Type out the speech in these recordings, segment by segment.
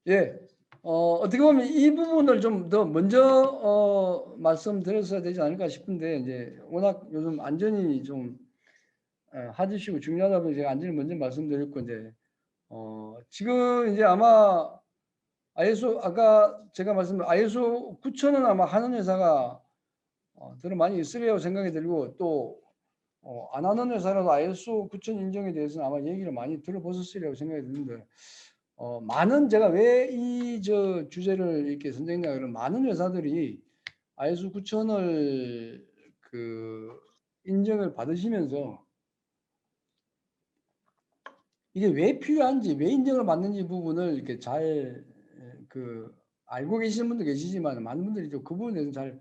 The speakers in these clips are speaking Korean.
예. 어떻게 보면 이 부분을 좀 더 먼저 말씀드렸어야 되지 않을까 싶은데 이제 워낙 요즘 안전이 좀 하드시고 중요하다 보니 제가 안전을 먼저 말씀드렸고 이제 지금 이제 아마 ISO 아까 제가 말씀드린 ISO 9000은 아마 하는 회사가 저는 많이 있으리라고 생각이 들고 또 안 하는 회사라도 ISO 9000 인정에 대해서는 아마 얘기를 많이 들어보셨으리라고 생각이 드는데 많은 제가 왜 이 주제를 이렇게 선정했냐 그러면 많은 회사들이 ISO 9000을 그 인정을 받으시면서 이게 왜 필요한지 왜 인정을 받는지 부분을 이렇게 잘 알고 계시는 분도 계시지만 많은 분들이 좀 그 부분에 대해서 잘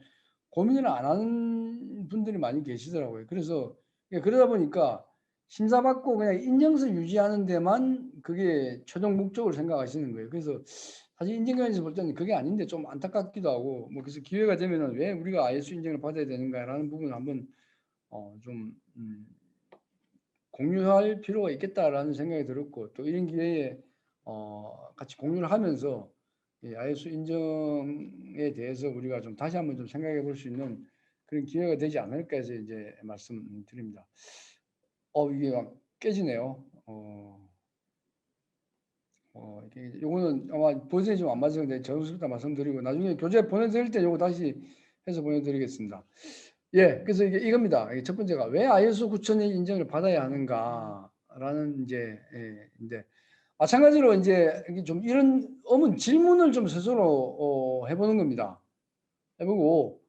고민을 안 하는 분들이 많이 계시더라고요. 그래서 그러다 보니까 심사받고 그냥 인정서 유지하는 데만 그게 최종 목적으로 생각하시는 거예요. 그래서 사실 인증관에서 볼 때는 그게 아닌데 좀 안타깝기도 하고 뭐 그래서 기회가 되면은 왜 우리가 ISO 인증을 받아야 되는가라는 부분을 한번 좀 공유할 필요가 있겠다라는 생각이 들었고 또 이런 기회에 같이 공유를 하면서 이 ISO 인증에 대해서 우리가 좀 다시 한번 좀 생각해 볼 수 있는 그런 기회가 되지 않을까 해서 이제 말씀드립니다. 이게 막 깨지네요. 이게 요거는 아마 버전이 좀 안 맞아서 근데 정수부터 말씀드리고 나중에 교재 보내드릴 때 요거 다시 해서 보내드리겠습니다. 예, 그래서 이게 이겁니다. 이게 첫 번째가 왜 ISO 9000의 인정을 받아야 하는가라는 이제 인데 마찬가지로 이제 이게 좀 이런 질문을 좀 스스로 해보는 겁니다. 해보고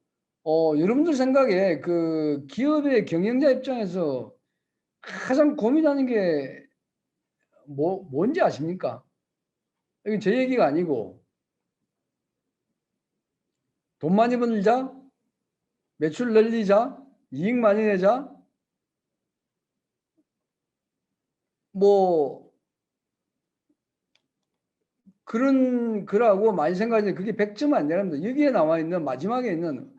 여러분들 생각에 그 기업의 경영자 입장에서 가장 고민하는 게 뭔지 아십니까? 이건 제 얘기가 아니고 돈 많이 벌자, 매출 늘리자, 이익 많이 내자, 뭐 그런 거라고 많이 생각하는데 그게 100점 안 되랍니다. 여기에 나와 있는 마지막에 있는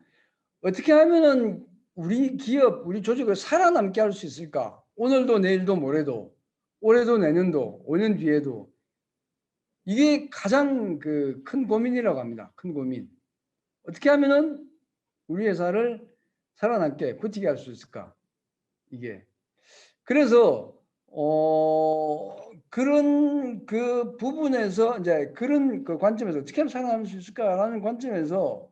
어떻게 하면은 우리 기업, 우리 조직을 살아남게 할 수 있을까? 오늘도 내일도 모레도 올해도 내년도 5년 뒤에도 이게 가장 큰 고민이라고 합니다. 큰 고민. 어떻게 하면은 우리 회사를 살아남게 버티게 할 수 있을까? 이게. 그래서 그런 그 부분에서 이제 그런 그 관점에서 어떻게 하면 살아남을 수 있을까라는 관점에서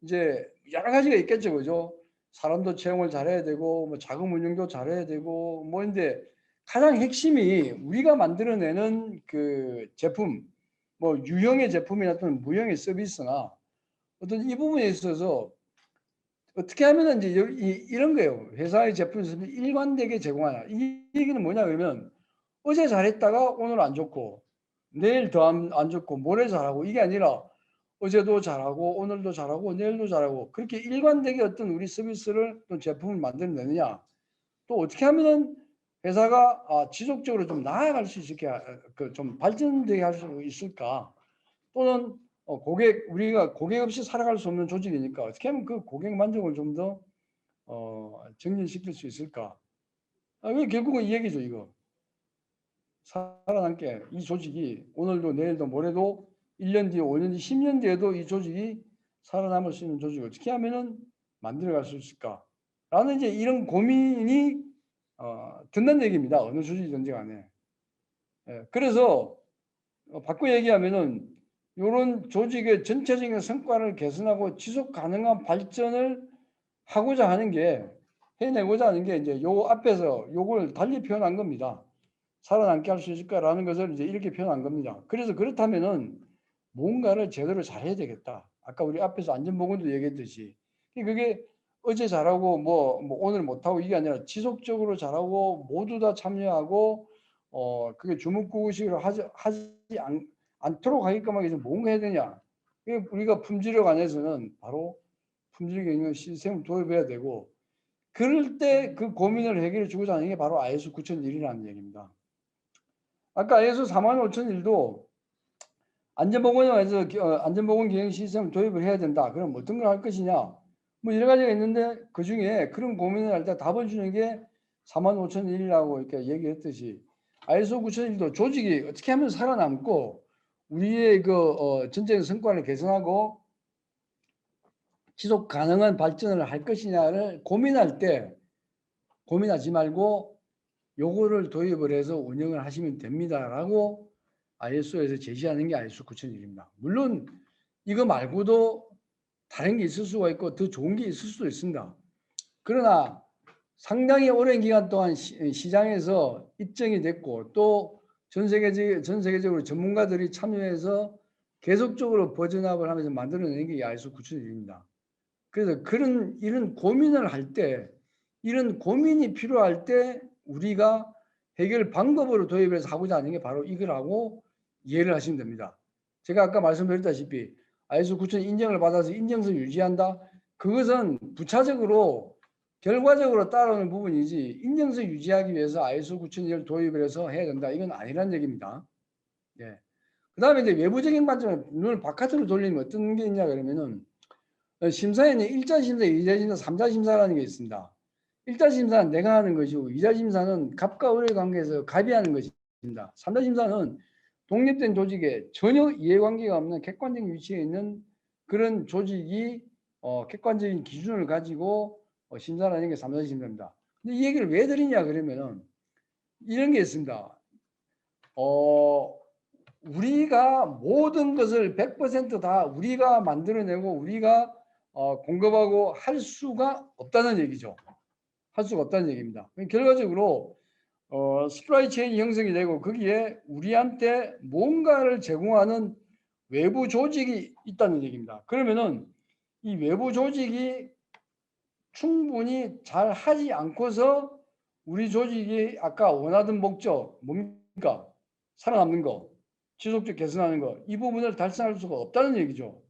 이제 여러 가지가 있겠죠, 그죠? 사람도 채용을 잘해야 되고, 뭐 자금 운용도 잘해야 되고, 뭐인데 가장 핵심이 우리가 만들어내는 그 제품, 뭐 유형의 제품이나 또는 무형의 서비스나 어떤 이 부분에 있어서 어떻게 하면 이제 이런 거예요. 회사의 제품에서 일관되게 제공하냐. 이 얘기는 뭐냐 그러면 어제 잘했다가 오늘 안 좋고 내일 더 안 좋고 모레 잘하고 이게 아니라 어제도 잘하고 오늘도 잘하고 내일도 잘하고 그렇게 일관되게 어떤 우리 서비스를 또 제품을 만들어내느냐. 또 어떻게 하면은 회사가 지속적으로 좀 나아갈 수 있게 좀 발전되게 할 수 있을까. 또는 우리가 고객 없이 살아갈 수 없는 조직이니까 어떻게 하면 그 고객 만족을 좀 더 증진시킬 수 있을까? 이게 결국은 이 얘기죠, 이거. 살아남게 이 조직이 오늘도 내일도 모레도 1년 뒤에 5년 뒤 10년 뒤에도 이 조직이 살아남을 수 있는 조직을 어떻게 하면은 만들어갈 수 있을까? 라는 이제 이런 고민이 든다는 얘기입니다. 어느 조직이든지 간에. 예, 그래서 바꿔 얘기하면은 이런 조직의 전체적인 성과를 개선하고 지속 가능한 발전을 하고자 하는 게 해내고자 하는 게 이제 요 앞에서 요걸 달리 표현한 겁니다. 살아남게 할 수 있을까라는 것을 이제 이렇게 표현한 겁니다. 그래서 그렇다면은 뭔가를 제대로 잘해야 되겠다. 아까 우리 앞에서 안전보건도 얘기했듯이 그게 어제 잘하고 뭐 오늘 못하고 이게 아니라 지속적으로 잘하고 모두 다 참여하고 그게 주먹구구식으로 하지 않도록 하게끔 하기 위해서 뭔가 해야 되냐. 우리가 품질에 관해서는 바로 품질 경영 시스템을 도입해야 되고 그럴 때 그 고민을 해결해 주고자 하는 게 바로 ISO 9001이라는 얘기입니다. 아까 ISO 45001도 안전보건에 관해서 안전보건 경영 시스템을 도입을 해야 된다. 그럼 어떤 걸 할 것이냐. 뭐 여러 가지가 있는데 그중에 그런 고민을 할 때 답을 주는 게 45001이라고 이렇게 얘기했듯이 ISO 9001도 조직이 어떻게 하면 살아남고 우리의 그 전체적인 성과를 개선하고 지속 가능한 발전을 할 것이냐를 고민할 때 고민하지 말고 요거를 도입을 해서 운영을 하시면 됩니다라고 ISO에서 제시하는 게 ISO 9001입니다. 물론 이거 말고도 다른 게 있을 수가 있고 더 좋은 게 있을 수도 있습니다. 그러나 상당히 오랜 기간 동안 시장에서 입증이 됐고 또 전 세계적으로 전문가들이 참여해서 계속적으로 버전업을 하면서 만들어내는 게 ISO 9001입니다. 그래서 이런 고민을 할 때, 이런 고민이 필요할 때 우리가 해결 방법으로 도입해서 하고자 하는 게 바로 이거라고 이해를 하시면 됩니다. 제가 아까 말씀드렸다시피 ISO 9000 인정을 받아서 인정서 유지한다. 그것은 부차적으로 결과적으로 따라오는 부분이지 인정서 유지하기 위해서 ISO 9001을 도입을 해서 해야 된다. 이건 아니란 얘기입니다. 예. 그 다음에 이제 외부적인 관점에 눈을 바깥으로 돌리면 어떤 게 있냐 그러면은 심사에는 1차 심사, 2차 심사, 3차 심사라는 게 있습니다. 1차 심사는 내가 하는 것이고 2차 심사는 갑과 을의 관계에서 갑이 하는 것입니다. 3차 심사는 독립된 조직에 전혀 이해관계가 없는 객관적인 위치에 있는 그런 조직이 객관적인 기준을 가지고 심사를 하는 게 3차 심사입니다. 근데 이 얘기를 왜 드리냐 그러면은 이런 게 있습니다. 우리가 모든 것을 100%다 우리가 만들어내고 우리가 공급하고 할 수가 없다는 얘기죠. 할 수가 없다는 얘기입니다. 결과적으로 스프라이 체인이 형성이 되고 거기에 우리한테 뭔가를 제공하는 외부 조직이 있다는 얘기입니다. 그러면은 이 외부 조직이 충분히 잘 하지 않고서 우리 조직이 아까 원하던 목적 뭡니까? 살아남는 거, 지속적 개선하는 거, 이 부분을 달성할 수가 없다는 얘기죠.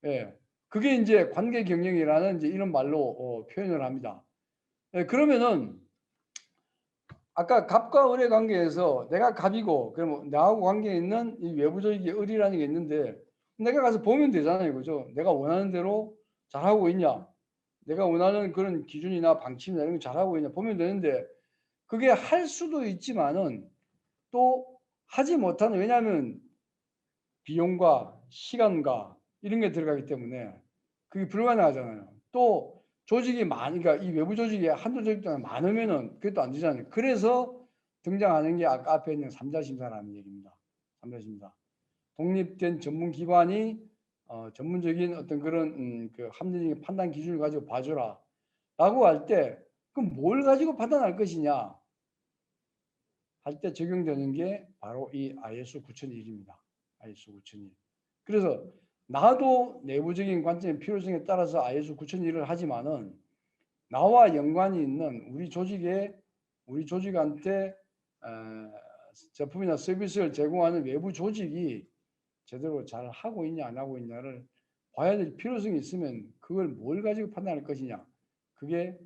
예. 그게 이제 관계 경영이라는 이제 이런 말로 표현을 합니다. 예, 그러면은 아까 갑과 을의 관계에서 내가 갑이고 그러면 나하고 관계에 있는 이 외부 조직이 을이라는 게 있는데 내가 가서 보면 되잖아요. 그죠? 내가 원하는 대로 잘하고 있냐? 내가 원하는 그런 기준이나 방침이나 이런 거 잘하고 있냐 보면 되는데 그게 할 수도 있지만은 또 하지 못하는 왜냐하면 비용과 시간과 이런 게 들어가기 때문에 그게 불가능하잖아요. 또 조직이 많으니까 이 외부 조직이 한두 조직도 많으면은 그것도 안 되잖아요. 그래서 등장하는 게 아까 앞에 있는 3자 심사라는 얘기입니다. 3자 심사. 독립된 전문 기관이 전문적인 어떤 그런 그 합리적인 판단 기준을 가지고 봐줘라 라고 할 때 그럼 뭘 가지고 판단할 것이냐 할 때 적용되는 게 바로 이 ISO 9001입니다. ISO 9001. 그래서 나도 내부적인 관점의 필요성에 따라서 ISO 9001을 하지만은 나와 연관이 있는 우리 조직한테 제품이나 서비스를 제공하는 외부 조직이 제대로 잘 하고 있냐 안 하고 있냐를 봐야 될 필요성이 있으면 그걸 뭘 가지고 판단할 것이냐 그게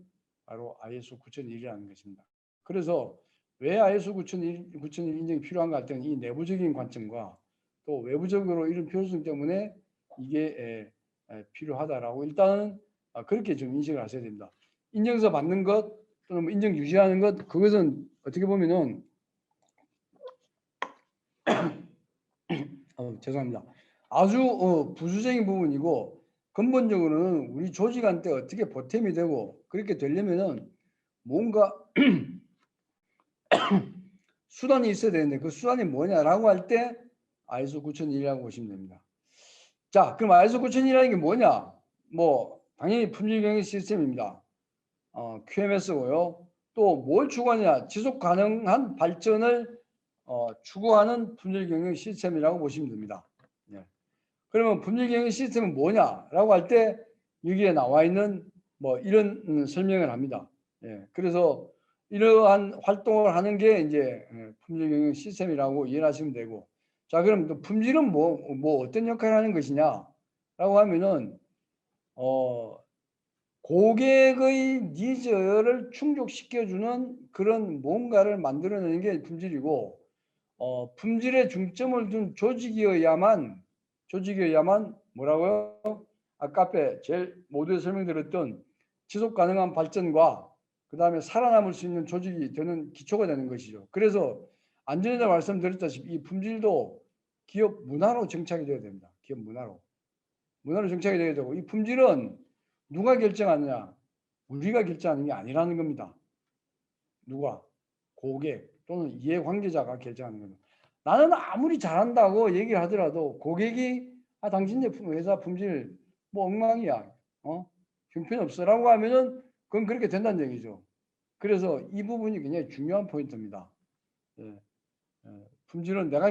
바로 ISO 9001이라는 것입니다. 그래서 왜 ISO 9001 인정이 필요한가 할 때는 이 내부적인 관점과 또 외부적으로 이런 필요성 때문에 이게 필요하다라고 일단은 그렇게 좀 인식을 하셔야 됩니다. 인정서 받는 것 또는 인정 유지하는 것 그것은 어떻게 보면은 죄송합니다. 아주 부수적인 부분이고 근본적으로는 우리 조직한테 어떻게 보탬이 되고 그렇게 되려면은 뭔가 수단이 있어야 되는데 그 수단이 뭐냐라고 할 때 ISO 9001이라고 보시면 됩니다. 자, 그럼 ISO 9001이라는 게 뭐냐? 뭐 당연히 품질 경영 시스템입니다. QMS고요. 또 뭘 추구하냐? 지속 가능한 발전을 추구하는 품질 경영 시스템이라고 보시면 됩니다. 예. 그러면 품질 경영 시스템은 뭐냐라고 할 때 여기에 나와 있는 뭐 이런 설명을 합니다. 예. 그래서 이러한 활동을 하는 게 이제 품질 경영 시스템이라고 이해하시면 되고, 자 그럼 또 품질은 뭐 어떤 역할을 하는 것이냐라고 하면은 고객의 니즈를 충족시켜주는 그런 뭔가를 만들어내는 게 품질이고, 품질에 중점을 둔 조직이어야만 뭐라고요? 아까 앞에 제일 모두에 설명드렸던 지속 가능한 발전과 그 다음에 살아남을 수 있는 조직이 되는 기초가 되는 것이죠. 그래서 안전에다 말씀드렸다시피 이 품질도 기업 문화로 정착이 되어야 됩니다. 기업 문화로 정착이 되어야 되고, 이 품질은 누가 결정하느냐, 우리가 결정하는 게 아니라는 겁니다. 누가? 고객 또는 이해관계자가 결정하는 겁니다. 나는 아무리 잘한다고 얘기를 하더라도 고객이 당신네 회사 품질 뭐 엉망이야, 형편없어라고 하면은 그건 그렇게 된다는 얘기죠. 그래서 이 부분이 굉장히 중요한 포인트입니다. 예. 품질은 내가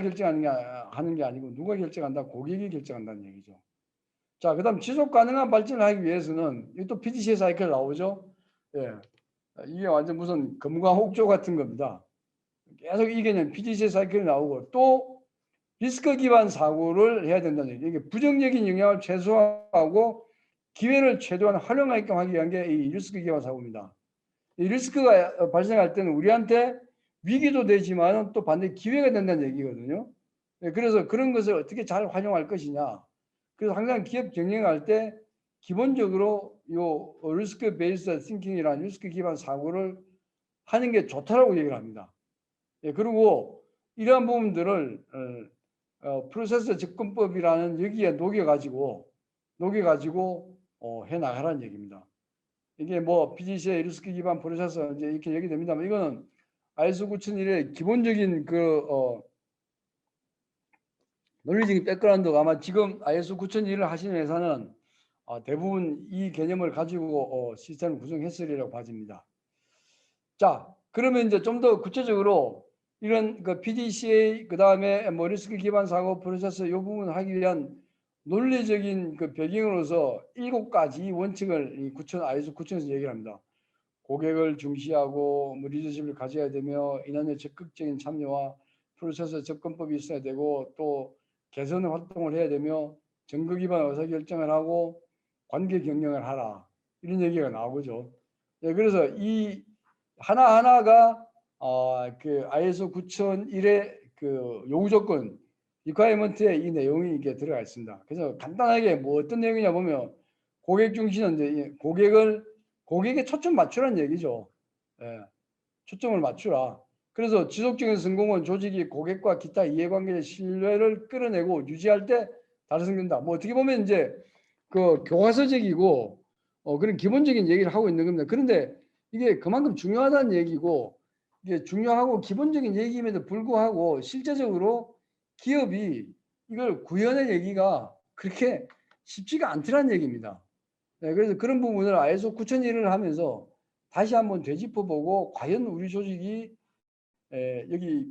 하는 게 아니고 누가 결정한다? 고객이 결정한다는 얘기죠. 자, 그다음 지속 가능한 발전을 하기 위해서는 이게 또 PDCA 사이클 나오죠. 예. 이게 완전 무슨 금과 옥조 같은 겁니다. 계속 이 개념 PDCA 사이클이 나오고, 또 리스크 기반 사고를 해야 된다는 얘기예요. 이게 부정적인 영향을 최소화하고 기회를 최대한 활용하게끔 하기 위한 게 이 리스크 기반 사고입니다. 이 리스크가 발생할 때는 우리한테 위기도 되지만 또 반대 기회가 된다는 얘기거든요. 그래서 그런 것을 어떻게 잘 활용할 것이냐. 그래서 항상 기업 경영할 때 기본적으로 요 리스크 베이스 싱킹이라는 리스크 기반 사고를 하는 게 좋다라고 얘기를 합니다. 그리고 이러한 부분들을 프로세스 접근법이라는 여기에 녹여가지고 해 나가라는 얘기입니다. 이게 뭐 PDCA 리스크 기반 프로세스 이제 이렇게 얘기됩니다만, 이거는 ISO 9001의 기본적인 논리적인 백그라운드가, 아마 지금 ISO 9001을 하시는 회사는 대부분 이 개념을 가지고 시스템을 구성했으리라고 봐집니다. 자, 그러면 이제 좀 더 구체적으로 이런 PDCA 그다음에 뭐 리스크 기반 사고 프로세스 이 부분을 하기 위한 논리적인 배경으로서 7가지 원칙을 이 ISO 9000에서 얘기를 합니다. 고객을 중시하고 뭐 리더십을 가져야 되며, 인원의 적극적인 참여와 프로세스 접근법이 있어야 되고, 또 개선 활동을 해야 되며, 정보 기반 의사결정을 하고 관계 경영을 하라, 이런 얘기가 나오죠. 그래서 이 하나하나가 ISO 9001의 요구 조건 리퀘어먼트에 이 내용이 이게 들어가 있습니다. 그래서 간단하게 뭐 어떤 내용이냐 보면, 고객 중시는 이제 고객에 초점 맞추라는 얘기죠. 초점을 맞추라. 그래서 지속적인 성공은 조직이 고객과 기타 이해관계의 신뢰를 끌어내고 유지할 때 달성된다. 뭐 어떻게 보면 이제 교과서적이고 그런 기본적인 얘기를 하고 있는 겁니다. 그런데 이게 그만큼 중요하다는 얘기고, 이게 중요하고 기본적인 얘기임에도 불구하고 실제적으로 기업이 이걸 구현의 얘기가 그렇게 쉽지가 않더라는 얘기입니다. 그래서 그런 부분을 ISO 9001을 하면서 다시 한번 되짚어보고, 과연 우리 조직이 여기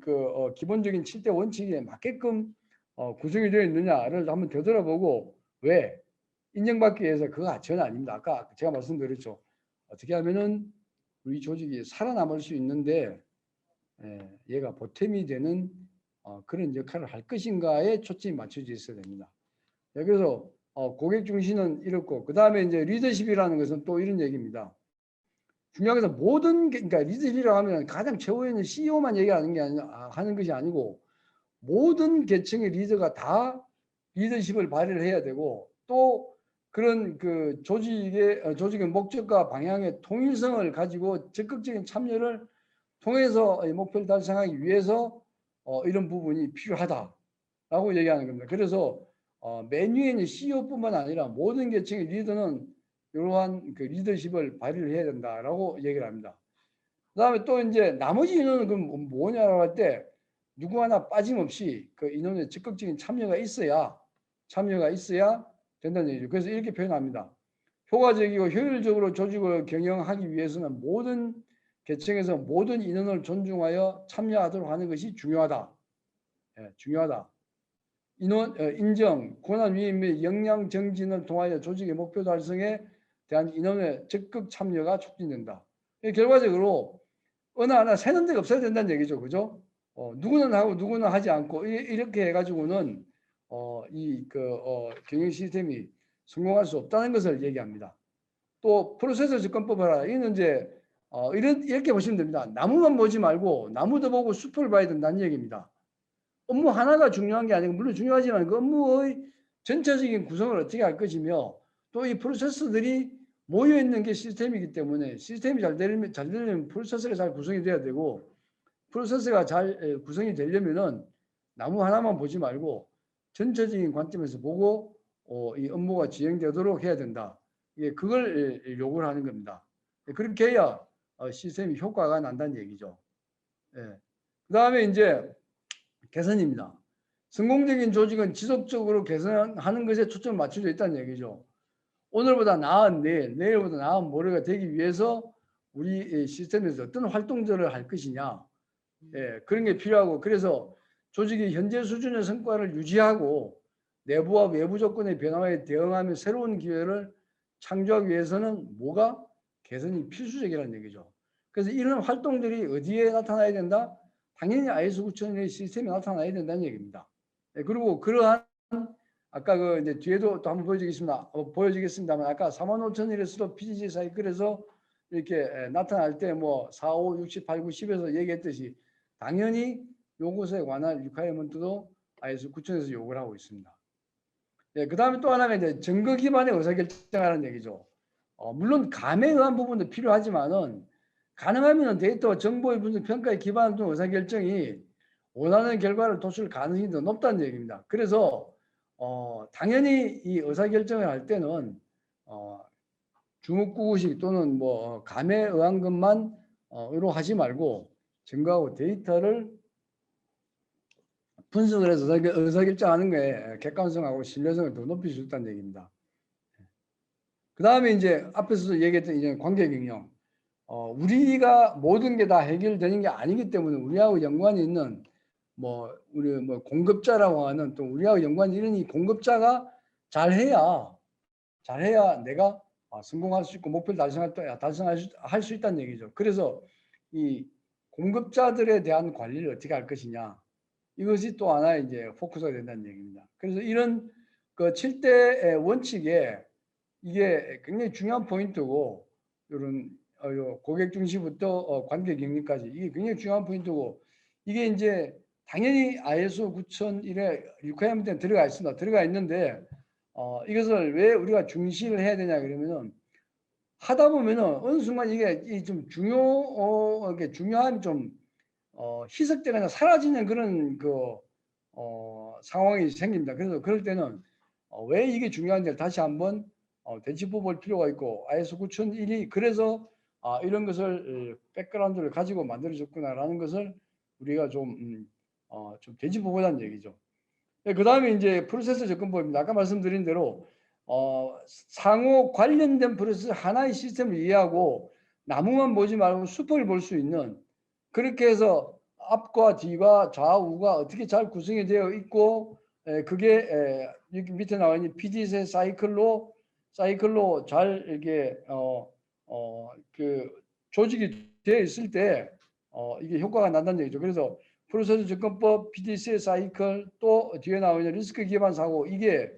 기본적인 7대 원칙에 맞게끔 구성이 되어 있느냐를 한번 되돌아보고, 왜 인정받기 위해서 그거 전혀 아닙니다. 아까 제가 말씀드렸죠. 어떻게 하면은 우리 조직이 살아남을 수 있는데 얘가 보탬이 되는 그런 역할을 할 것인가에 초점이 맞춰져 있어야 됩니다. 그래서 고객 중시는 이렇고, 그 다음에 이제 리더십이라는 것은 또 이런 얘기입니다. 중요한 것은 그러니까 리더십이라고 하면 가장 최후에 있는 CEO만 얘기하는 게 하는 것이 아니고, 모든 계층의 리더가 다 리더십을 발휘를 해야 되고, 또 그런 조직의 목적과 방향의 통일성을 가지고 적극적인 참여를 통해서 이 목표를 달성하기 위해서 이런 부분이 필요하다라고 얘기하는 겁니다. 그래서 맨 위에 있는 CEO뿐만 아니라 모든 계층의 리더는 이러한 리더십을 발휘를 해야 된다라고 얘기를 합니다. 그다음에 또 이제 나머지 인원은 그럼 뭐냐라고 할 때, 누구 하나 빠짐없이 인원의 적극적인 참여가 있어야 된다는 얘기죠. 그래서 이렇게 표현합니다. 효과적이고 효율적으로 조직을 경영하기 위해서는 모든 계층에서 모든 인원을 존중하여 참여하도록 하는 것이 중요하다. 중요하다. 인원 인정, 권한 위임 및 역량 정진을 통하여 조직의 목표 달성에 대한 인원의 적극 참여가 촉진된다. 결과적으로 어느 하나 새는 데가 없어야 된다는 얘기죠. 그죠? 누구는 하고 누구는 하지 않고 이렇게 해가지고는 경영 시스템이 성공할 수 없다는 것을 얘기합니다. 또 프로세스 접근법을 하라. 이는 이제 이렇게 보시면 됩니다. 나무만 보지 말고 나무도 보고 숲을 봐야 된다는 얘기입니다. 업무 하나가 중요한 게 아니고, 물론 중요하지만 그 업무의 전체적인 구성을 어떻게 할 것이며, 또 이 프로세스들이 모여 있는 게 시스템이기 때문에 시스템이 잘 되려면 프로세스가 잘 구성이 돼야 되고, 프로세스가 잘 구성이 되려면은 나무 하나만 보지 말고 전체적인 관점에서 보고 이 업무가 진행되도록 해야 된다. 예, 그걸 요구를 하는 겁니다. 그렇게 해야 시스템이 효과가 난다는 얘기죠. 예. 그 다음에 이제 개선입니다. 성공적인 조직은 지속적으로 개선하는 것에 초점을 맞춰져 있다는 얘기죠. 오늘보다 나은 내일, 내일보다 나은 모레가 되기 위해서 우리 시스템에서 어떤 활동들을 할 것이냐, 예, 그런 게 필요하고, 그래서 조직이 현재 수준의 성과를 유지하고 내부와 외부 조건의 변화에 대응하며 새로운 기회를 창조하기 위해서는 뭐가 개선이 필수적이라는 얘기죠. 그래서 이런 활동들이 어디에 나타나야 된다? 당연히 IS 9001의 시스템에 나타나야 된다는 얘기입니다. 예, 그리고 그러한 아까 그 이제 뒤에도 또 한번 보여주겠습니다만 아까 45,001에서도 PGG 사이클에서 이렇게 나타날 때 뭐 4, 5, 6, 7, 8, 9, 10에서 얘기했듯이 당연히 요것에 관한 리콰이어먼트도 IS 9000에서 요구를 하고 있습니다. 예, 그 다음에 또 하나가 이제 증거 기반의 의사결정하는 얘기죠. 물론 감에 의한 부분도 필요하지만은 가능하면 데이터와 정보의 분석 평가에 기반한 의사결정이 원하는 결과를 도출 가능성이 더 높다는 얘기입니다. 그래서 당연히 이 의사결정을 할 때는 주목구구식 또는 뭐 감에 의한 것만 으로 하지 말고 증거하고 데이터를 분석을 해서 의사결정하는 거에 객관성하고 신뢰성을 더 높일 수 있다는 얘기입니다. 그 다음에 이제 앞에서 얘기했던 이제 관계경영. 우리가 모든 게 다 해결되는 게 아니기 때문에 우리하고 연관이 있는 뭐 우리 뭐 공급자라고 하는 또 우리하고 연관이 있는 이 공급자가 잘해야 내가 성공할 수 있고 목표를 달성할 수 있다는 얘기죠. 그래서 이 공급자들에 대한 관리를 어떻게 할 것이냐, 이것이 또 하나의 이제 포커스가 된다는 얘기입니다. 그래서 이런 그 7대 원칙에 이게 굉장히 중요한 포인트고, 이런 고객 중시부터 관계 격리까지 이게 굉장히 중요한 포인트고, 이게 이제 당연히 ISO 9001에 리퀘어먼트에 들어가 있습니다. 들어가 있는데 이것을 왜 우리가 중시를 해야 되냐 그러면은 하다 보면은 어느 순간 이게 좀 이게 중요함이 좀 희석되거나 사라지는 그런 상황이 생깁니다. 그래서 그럴 때는 왜 이게 중요한지를 다시 한번 되짚어 볼 필요가 있고, ISO 9001이 그래서 이런 것을 백그라운드를 가지고 만들어졌구나라는 것을 우리가 좀 되짚어 보자는 얘기죠. 그 다음에 이제 프로세스 접근법입니다. 아까 말씀드린 대로 상호 관련된 프로세스 하나의 시스템을 이해하고 나무만 보지 말고 숲을 볼 수 있는, 그렇게 해서 앞과 뒤와 좌우가 어떻게 잘 구성이 되어 있고 그게 여기 밑에 나와 있는 PD셋 사이클로 잘 이렇게 그 조직이 되어 있을 때 이게 효과가 난다는 얘기죠. 그래서 프로세스 접근법, PD셋 사이클, 또 뒤에 나와 있는 리스크 기반 사고, 이게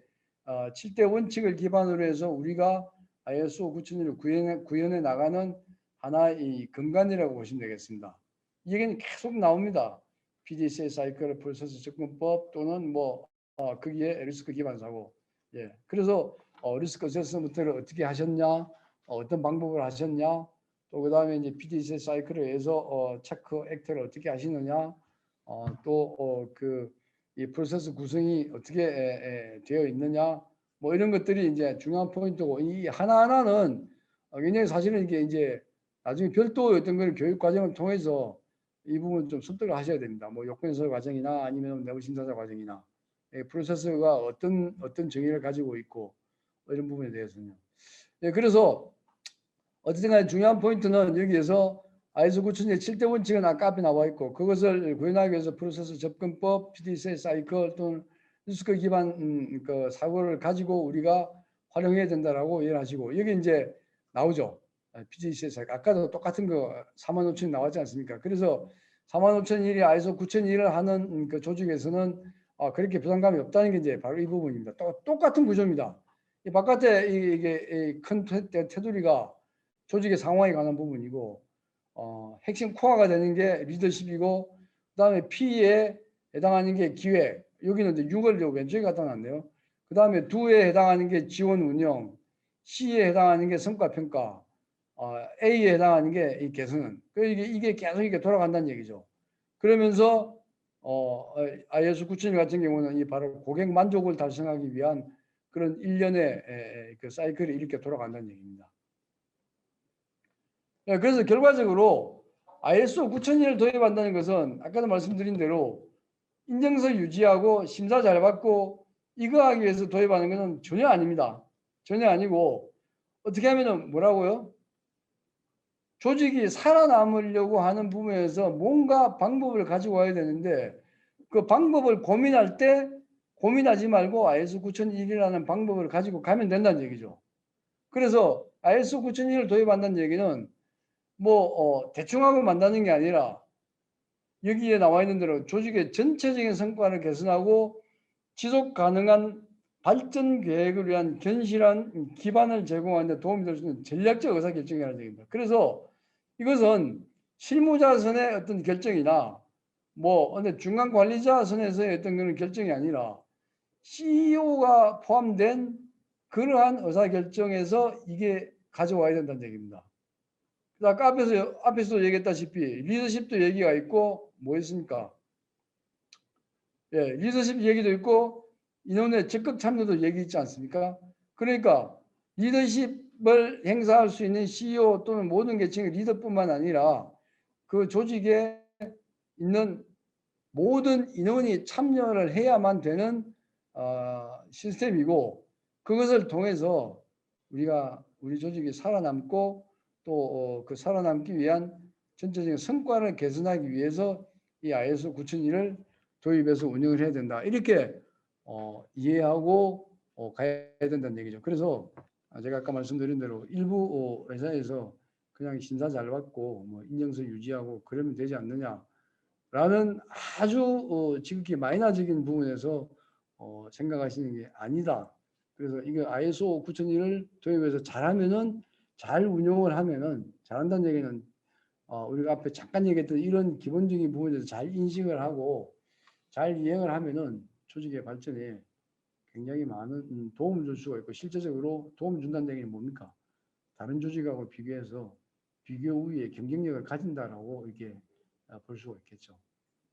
7대 원칙을 기반으로 해서 우리가 ISO 9001을 구현해 나가는 하나의 근간이라고 보시면 되겠습니다. 이게 계속 나옵니다. PDCA 사이클 프로세스 접근법 또는 뭐 거기에 리스크 기반 사고. 예. 그래서 리스크 어세스먼트를 어떻게 하셨냐, 어떤 방법을 하셨냐, 또 그다음에 이제 PDCA 사이클을 해서 체크 액트를 어떻게 하시느냐, 또 이 프로세스 구성이 어떻게 되어 있느냐, 뭐 이런 것들이 이제 중요한 포인트고, 이 하나하나는 굉장히 사실은 이게 이제 나중에 별도의 어떤 걸 교육 과정을 통해서 이 부분 좀 습득을 하셔야 됩니다. 뭐 요건서 과정이나 아니면 내부 심사자 과정이나 프로세스가 어떤 정의를 가지고 있고 이런 부분에 대해서는요. 예, 그래서 어쨌든 간에 중요한 포인트는 여기에서 ISO 9000의 7대 원칙은 아까 앞에 나와 있고, 그것을 구현하기 위해서 프로세스 접근법, PDCA 사이클 또는 리스크 기반 그 사고를 가지고 우리가 활용해야 된다라고 이해를 하시고, 여기 이제 나오죠. PDCA 사이클. 아까도 똑같은 거 45,000이 나왔지 않습니까? 그래서 45,001이 ISO 9001을 하는 그 조직에서는 그렇게 부담감이 없다는 게 이제 바로 이 부분입니다. 똑같은 구조입니다. 이 바깥에 이게 큰 테두리가 조직의 상황에 관한 부분이고, 핵심 코어가 되는 게 리더십이고, 그다음에 P에 해당하는 게 기획, 여기는 이제 6을 왼쪽에 갖다 놨네요. 그다음에 2에 해당하는 게 지원 운영, C에 해당하는 게 성과 평가, A에 해당하는 게 이 개선. 이게 계속 이렇게 돌아간다는 얘기죠. 그러면서 IS 9001 같은 경우는 이 바로 고객 만족을 달성하기 위한 그런 일련의 그 사이클이 이렇게 돌아간다는 얘기입니다. 네, 그래서 결과적으로 ISO 9001을 도입한다는 것은 아까도 말씀드린 대로 인증서 유지하고 심사 잘 받고 이거 하기 위해서 도입하는 것은 전혀 아닙니다. 전혀 아니고 어떻게 하면은 뭐라고요? 조직이 살아남으려고 하는 부분에서 뭔가 방법을 가지고 와야 되는데 그 방법을 고민할 때 고민하지 말고 ISO 9001이라는 방법을 가지고 가면 된다는 얘기죠. 그래서 ISO 9001을 도입한다는 얘기는 대충 하고 만드는 게 아니라 여기에 나와 있는 대로 조직의 전체적인 성과를 개선하고 지속 가능한 발전 계획을 위한 견실한 기반을 제공하는 데 도움이 될 수 있는 전략적 의사결정이라는 얘기입니다. 그래서 이것은 실무자 선의 어떤 결정이나 중간 관리자 선에서의 어떤 그런 결정이 아니라 CEO가 포함된 그러한 의사결정에서 이게 가져와야 된다는 얘기입니다. 아까 앞에서 얘기했다시피 리더십도 얘기가 있고 뭐 있습니까? 예, 리더십 얘기도 있고 인원의 적극 참여도 얘기 있지 않습니까? 그러니까 리더십을 행사할 수 있는 CEO 또는 모든 계층의 리더뿐만 아니라 그 조직에 있는 모든 인원이 참여를 해야만 되는 시스템이고 그것을 통해서 우리 조직이 살아남고 또 그 살아남기 위한 전체적인 성과를 개선하기 위해서 이 ISO 9001을 도입해서 운영을 해야 된다. 이렇게 이해하고 가야 된다는 얘기죠. 그래서 제가 아까 말씀드린 대로 일부 회사에서 그냥 심사 잘 받고 인증서 유지하고 그러면 되지 않느냐라는 아주 지극히 마이너적인 부분에서 생각하시는 게 아니다. 그래서 이거 ISO 9001을 도입해서 잘하면은 잘 운용을 하면은 잘한다는 얘기는 우리가 앞에 잠깐 얘기했던 이런 기본적인 부분에서 잘 인식을 하고 잘 이행을 하면은 조직의 발전에 굉장히 많은 도움을 줄 수가 있고 실제적으로 도움을 준다는 얘기는 뭡니까? 다른 조직하고 비교해서 비교 우위의 경쟁력을 가진다라고 이렇게 볼 수가 있겠죠.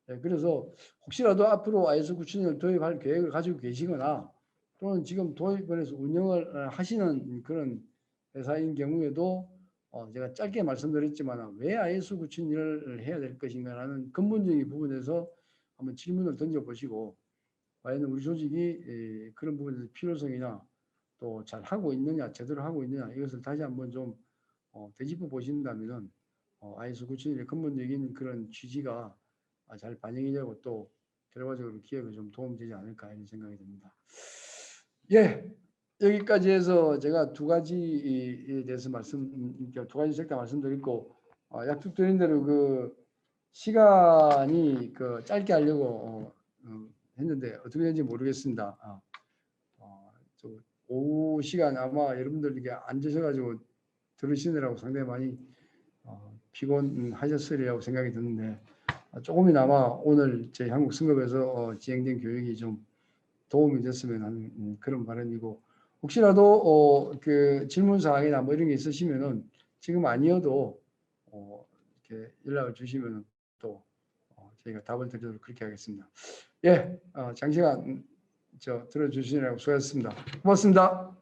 네, 그래서 혹시라도 앞으로 ISO 9001을 도입할 계획을 가지고 계시거나 또는 지금 도입을 해서 운영을 하시는 그런 회사인 경우에도 제가 짧게 말씀드렸지만 왜 ISO 9001을 해야 될 것인가라는 근본적인 부분에서 한번 질문을 던져보시고 과연 우리 조직이 그런 부분에서 필요성이나 또 잘 하고 있느냐 제대로 하고 있느냐 이것을 다시 한번 좀 되짚어 보신다면은 ISO 9001의 근본적인 그런 취지가 잘 반영이 되고 또 결과적으로 기업에 좀 도움되지 않을까 이런 생각이 듭니다. 예, 여기까지 해서 제가 두 가지에 대해서 두 가지 섹터 말씀드리고 약속드린 대로 그 시간이 그 짧게 하려고 했는데 어떻게 되는지 모르겠습니다. 오후 시간 아마 여러분들 이게 앉으셔가지고 들으시느라고 상당히 많이 피곤하셨으리라고 생각이 드는데 조금이나마 오늘 저희 한국승급에서 진행된 교육이 좀 도움이 됐으면 하는 그런 바람이고 혹시라도 그 질문 사항이나 뭐 이런 게 있으시면은 지금 아니어도 이렇게 연락을 주시면 또 저희가 답을 드리도록 그렇게 하겠습니다. 예, 장시간 들어주시느라고 수고하셨습니다. 고맙습니다.